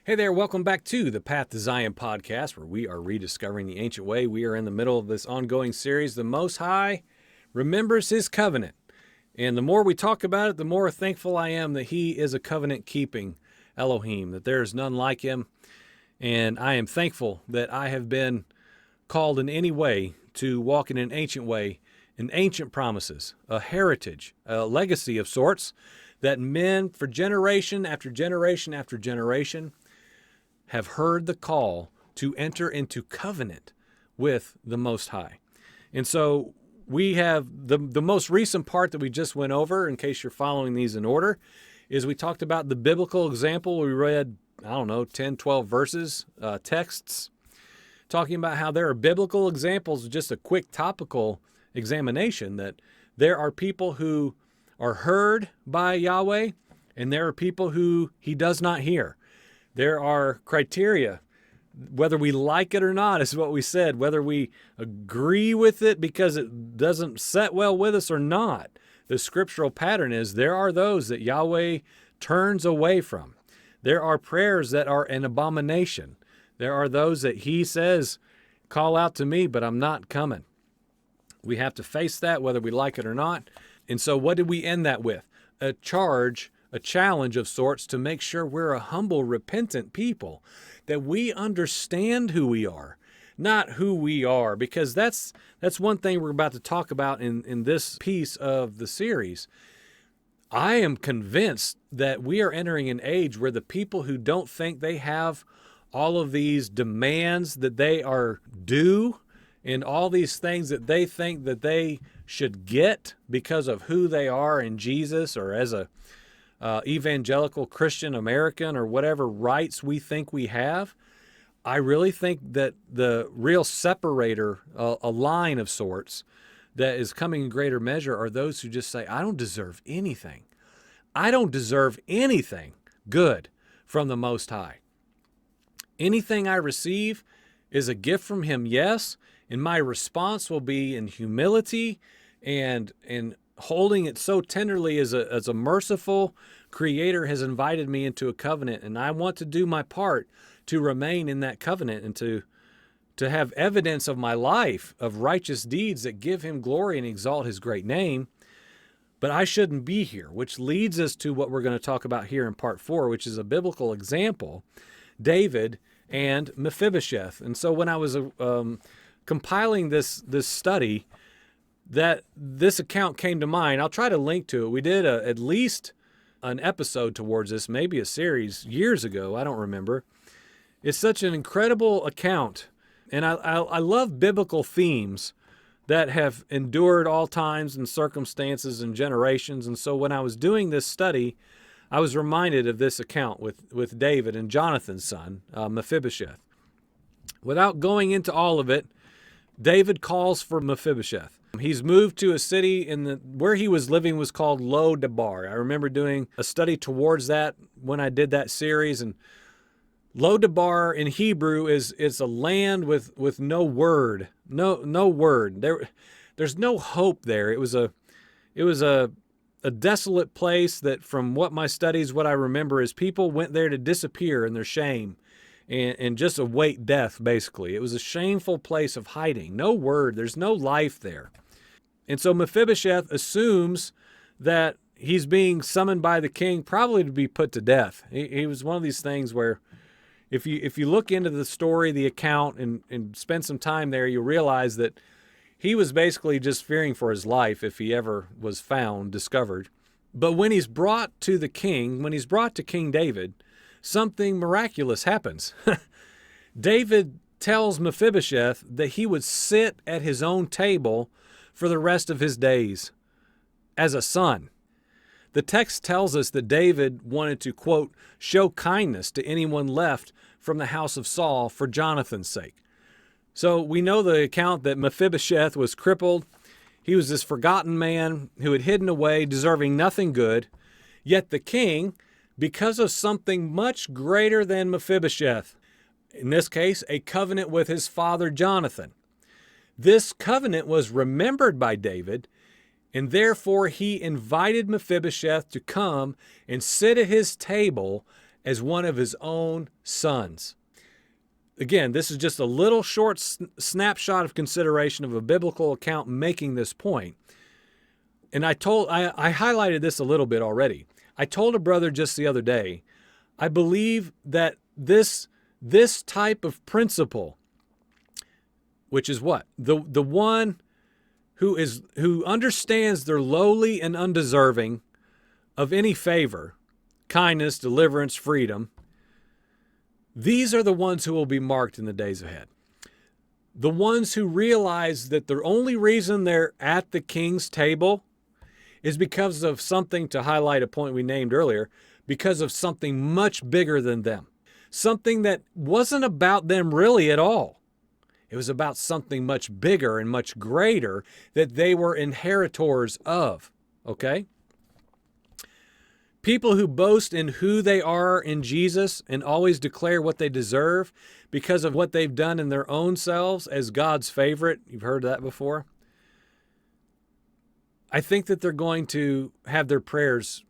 Hey there, welcome back to the Path to Zion podcast, where we are rediscovering the ancient way. We are in the middle of this ongoing series, The Most High Remembers His Covenant. And the more we talk about it, the more thankful I am that He is a covenant-keeping Elohim, that there is none like Him. And I am thankful that I have been called in any way to walk in an ancient way, in ancient promises, a heritage, a legacy of sorts, that men for generation after generation after generation have heard the call to enter into covenant with the Most High. And so we have the most recent part that we just went over, in case you're following these in order, is we talked about the biblical example. We read, 10, 12 verses, texts, talking about how there are biblical examples, just a quick topical examination, that there are people who are heard by Yahweh, and there are people who He does not hear. There are criteria, whether we like it or not, is what we said, whether we agree with it because it doesn't set well with us or not. The scriptural pattern is there are those that Yahweh turns away from. There are prayers that are an abomination. There are those that He says, call out to me, but I'm not coming. We have to face that whether we like it or not. And so what did we end that with? A challenge of sorts to make sure we're a humble, repentant people, that we understand who we are, not who we are, because that's one thing we're about to talk about in this piece of the series. I am convinced that we are entering an age where the people who don't think they have all of these demands that they are due and all these things that they think that they should get because of who they are in Jesus, or as a evangelical Christian American, or whatever rights we think we have. I really think that the real separator, a line of sorts, that is coming in greater measure are those who just say, I don't deserve anything. I don't deserve anything good from the Most High. Anything I receive is a gift from Him, yes, and my response will be in humility and holding it so tenderly as a merciful Creator has invited me into a covenant, and I want to do my part to remain in that covenant and to have evidence of my life of righteous deeds that give Him glory and exalt His great name. But I shouldn't be here, which leads us to what we're going to talk about here in part 4, which is a biblical example, David and Mephibosheth. And so when I was compiling this study, that this account came to mind. I'll try to link to it. We did at least an episode towards this, maybe a series years ago. I don't remember. It's such an incredible account. And I love biblical themes that have endured all times and circumstances and generations. And so when I was doing this study, I was reminded of this account with David and Jonathan's son, Mephibosheth. Without going into all of it, David calls for Mephibosheth. He's moved to a city where he was living was called Lo-Debar. I remember doing a study towards that when I did that series. And Lo-Debar in Hebrew is a land with no word, no word. There's no hope there. It was a desolate place that, from what my studies, what I remember is people went there to disappear in their shame and just await death, basically. It was a shameful place of hiding. No word. There's no life there. And so Mephibosheth assumes that he's being summoned by the king probably to be put to death. He was one of these things where if you look into the story, the account, and spend some time there, you realize that he was basically just fearing for his life if he ever was discovered. But when he's brought to the king, when he's brought to King David, something miraculous happens. David tells Mephibosheth that he would sit at his own table for the rest of his days as a son. The text tells us that David wanted to, quote, show kindness to anyone left from the house of Saul for Jonathan's sake. So we know the account that Mephibosheth was crippled. He was this forgotten man who had hidden away, deserving nothing good. Yet the king, because of something much greater than Mephibosheth, in this case, a covenant with his father Jonathan, this covenant was remembered by David, and therefore he invited Mephibosheth to come and sit at his table as one of his own sons. Again, this is just a little short snapshot of consideration of a biblical account making this point. And I highlighted this a little bit already. I told a brother just the other day, I believe that this type of principle, which is what? The one who understands they're lowly and undeserving of any favor, kindness, deliverance, freedom, these are the ones who will be marked in the days ahead. The ones who realize that the only reason they're at the king's table is because of something, to highlight a point we named earlier, because of something much bigger than them. Something that wasn't about them really at all. It was about something much bigger and much greater that they were inheritors of. Okay? People who boast in who they are in Jesus and always declare what they deserve because of what they've done in their own selves as God's favorite. You've heard that before. I think that they're going to have their prayers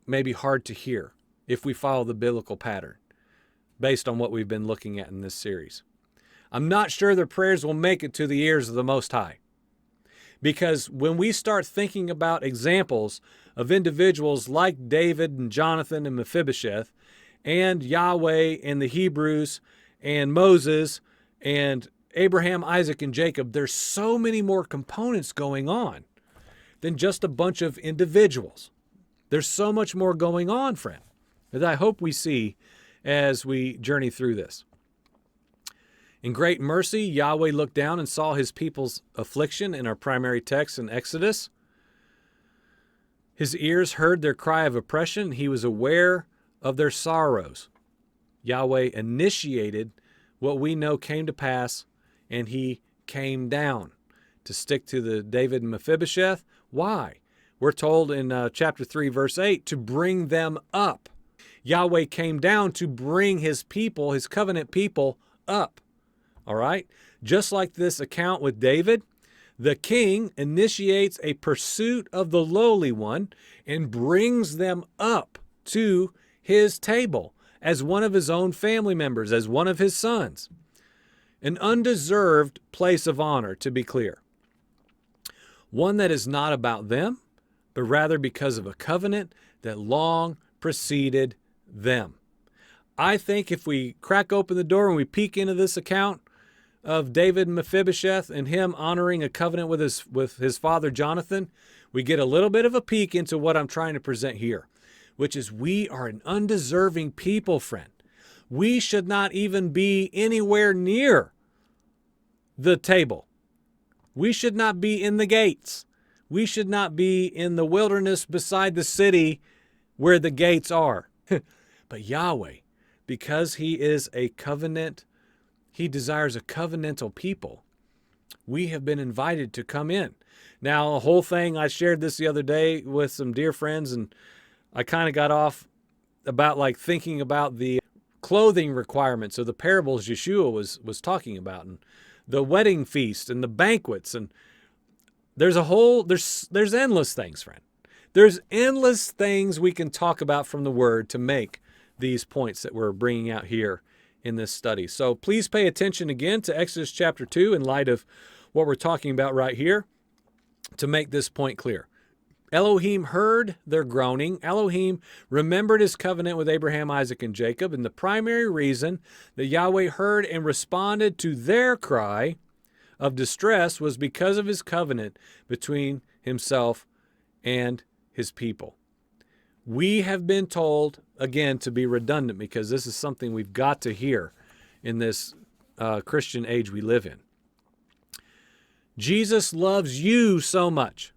maybe hard to hear if we follow the biblical pattern based on what we've been looking at in this series. I'm not sure their prayers will make it to the ears of the Most High. Because when we start thinking about examples of individuals like David and Jonathan and Mephibosheth and Yahweh and the Hebrews and Moses and Abraham, Isaac, and Jacob, there's so many more components going on than just a bunch of individuals. There's so much more going on, friend, that I hope we see as we journey through this. In great mercy, Yahweh looked down and saw his people's affliction in our primary text in Exodus. His ears heard their cry of oppression. He was aware of their sorrows. Yahweh initiated what we know came to pass, and he came down to stick to the David and Mephibosheth. Why? We're told in chapter 3, verse 8, to bring them up. Yahweh came down to bring his people, his covenant people, up. All right? Just like this account with David, the king initiates a pursuit of the lowly one and brings them up to his table as one of his own family members, as one of his sons. An undeserved place of honor, to be clear. One that is not about them, but rather because of a covenant that long preceded them. I think if we crack open the door and we peek into this account of David and Mephibosheth and him honoring a covenant with his father Jonathan, we get a little bit of a peek into what I'm trying to present here, which is we are an undeserving people, friend. We should not even be anywhere near the table. We should not be in the gates. We should not be in the wilderness beside the city where the gates are. But Yahweh, because he is a covenant, he desires a covenantal people. We have been invited to come in. Now, the whole thing, I shared this the other day with some dear friends, and I kind of got off about like thinking about the clothing requirements of the parables Yeshua was talking about, and the wedding feast and the banquets, and there's endless things, friend. There's endless things we can talk about from the Word to make these points that we're bringing out here in this study. So please pay attention again to Exodus chapter 2 in light of what we're talking about right here to make this point clear. Elohim heard their groaning. Elohim remembered his covenant with Abraham, Isaac, and Jacob. And the primary reason that Yahweh heard and responded to their cry of distress was because of his covenant between himself and his people. We have been told, again, to be redundant because this is something we've got to hear in this Christian age we live in. Jesus loves you so much,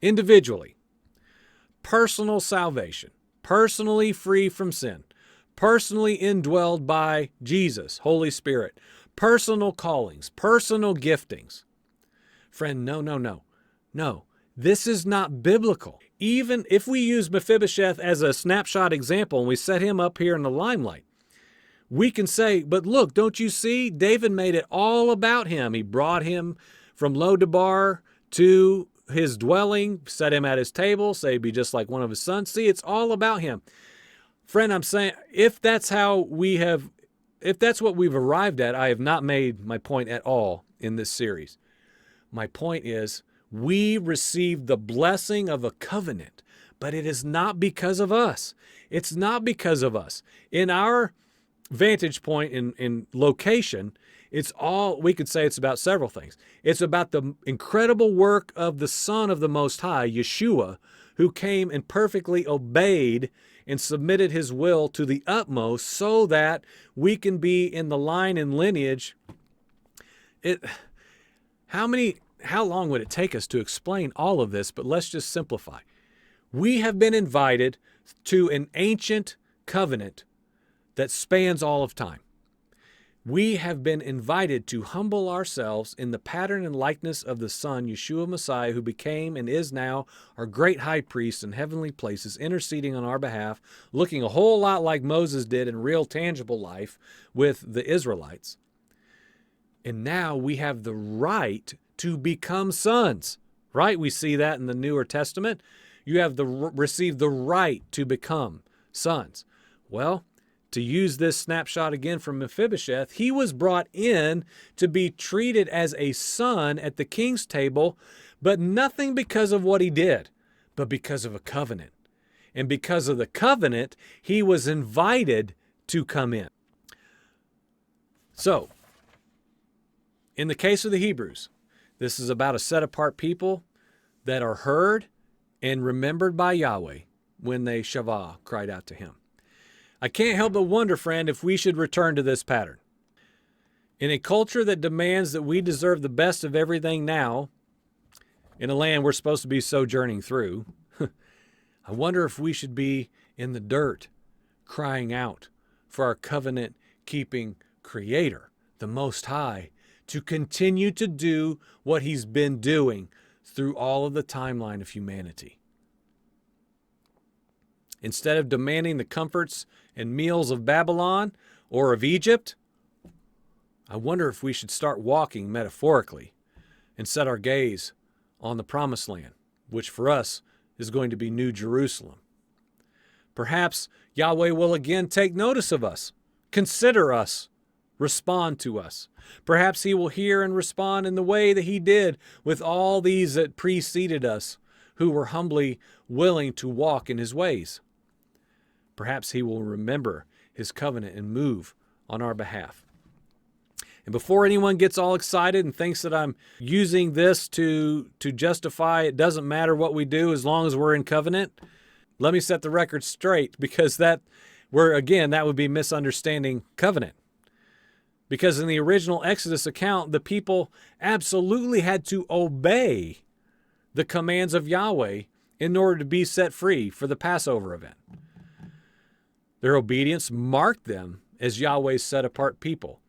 individually. Personal salvation, personally free from sin, personally indwelled by Jesus, Holy Spirit, personal callings, personal giftings. Friend, no. This is not biblical. Even if we use Mephibosheth as a snapshot example and we set him up here in the limelight, we can say, but look, don't you see? David made it all about him. He brought him from Lodabar to his dwelling, set him at his table, say he'd be just like one of his sons. See, it's all about him. Friend, I'm saying if that's what we've arrived at, I have not made my point at all in this series. My point is we received the blessing of a covenant, but it is not because of us. It's not because of us. In our vantage point in location, we could say it's about several things. It's about the incredible work of the Son of the Most High, Yeshua, who came and perfectly obeyed and submitted his will to the utmost so that we can be in the line and lineage. How long would it take us to explain all of this? But let's just simplify. We have been invited to an ancient covenant that spans all of time. We have been invited to humble ourselves in the pattern and likeness of the Son, Yeshua Messiah, who became and is now our great high priest in heavenly places, interceding on our behalf, looking a whole lot like Moses did in real tangible life with the Israelites. And now we have the right to become sons, right? We see that in the Newer Testament. You have received the right to become sons. Well, to use this snapshot again from Mephibosheth, he was brought in to be treated as a son at the king's table, but nothing because of what he did, but because of a covenant. And because of the covenant, he was invited to come in. So, in the case of the Hebrews, this is about a set-apart people that are heard and remembered by Yahweh when they Shavah cried out to him. I can't help but wonder, friend, if we should return to this pattern. In a culture that demands that we deserve the best of everything now, in a land we're supposed to be sojourning through, I wonder if we should be in the dirt, crying out for our covenant-keeping Creator, the Most High, to continue to do what he's been doing through all of the timeline of humanity. Instead of demanding the comforts and meals of Babylon or of Egypt, I wonder if we should start walking metaphorically and set our gaze on the Promised Land, which for us is going to be New Jerusalem. Perhaps Yahweh will again take notice of us, consider us, respond to us. Perhaps he will hear and respond in the way that he did with all these that preceded us who were humbly willing to walk in his ways. Perhaps he will remember his covenant and move on our behalf. And before anyone gets all excited and thinks that I'm using this to justify it doesn't matter what we do as long as we're in covenant, let me set the record straight, because that would be misunderstanding covenant. Because in the original Exodus account, the people absolutely had to obey the commands of Yahweh in order to be set free for the Passover event. Their obedience marked them as Yahweh's set-apart people.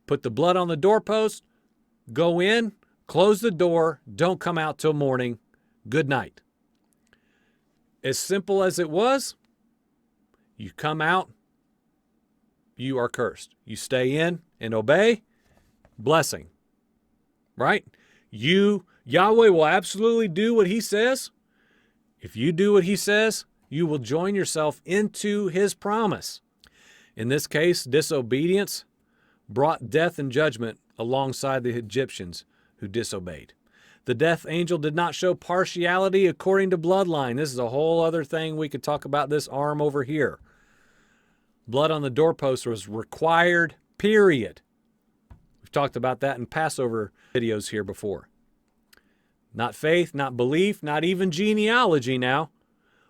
Put the blood on the doorpost, go in, close the door, don't come out till morning, good night. As simple as it was, you come out, you are cursed. You stay in and obey, blessing. Right? Yahweh will absolutely do what he says. If you do what he says, you will join yourself into his promise. In this case, disobedience brought death and judgment alongside the Egyptians who disobeyed. The death angel did not show partiality according to bloodline. This is a whole other thing. We could talk about this arm over here. Blood on the doorpost was required, period. We've talked about that in Passover videos here before. Not faith, not belief, not even genealogy now.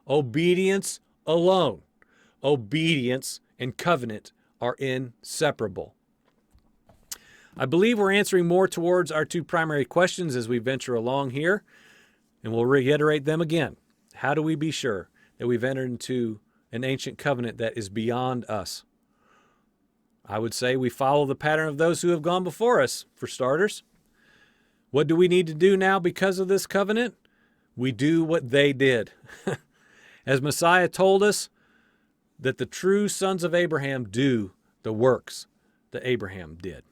Obedience alone. Obedience and covenant are inseparable. I believe we're answering more towards our two primary questions as we venture along here, and we'll reiterate them again. How do we be sure that we've entered into an ancient covenant that is beyond us? I would say we follow the pattern of those who have gone before us, for starters. What do we need to do now because of this covenant? We do what they did. As Messiah told us, that the true sons of Abraham do the works that Abraham did.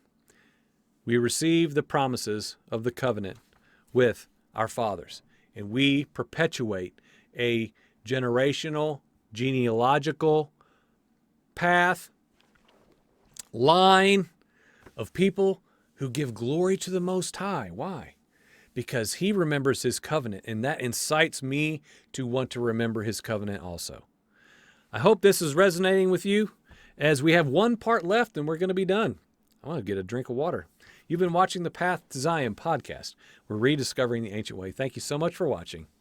We receive the promises of the covenant with our fathers, and we perpetuate a generational genealogical path, line of people who give glory to the Most High. Why? Because he remembers his covenant, and that incites me to want to remember his covenant also. I hope this is resonating with you, as we have one part left and we're going to be done. I want to get a drink of water. You've been watching the Path to Zion podcast. We're rediscovering the ancient way. Thank you so much for watching.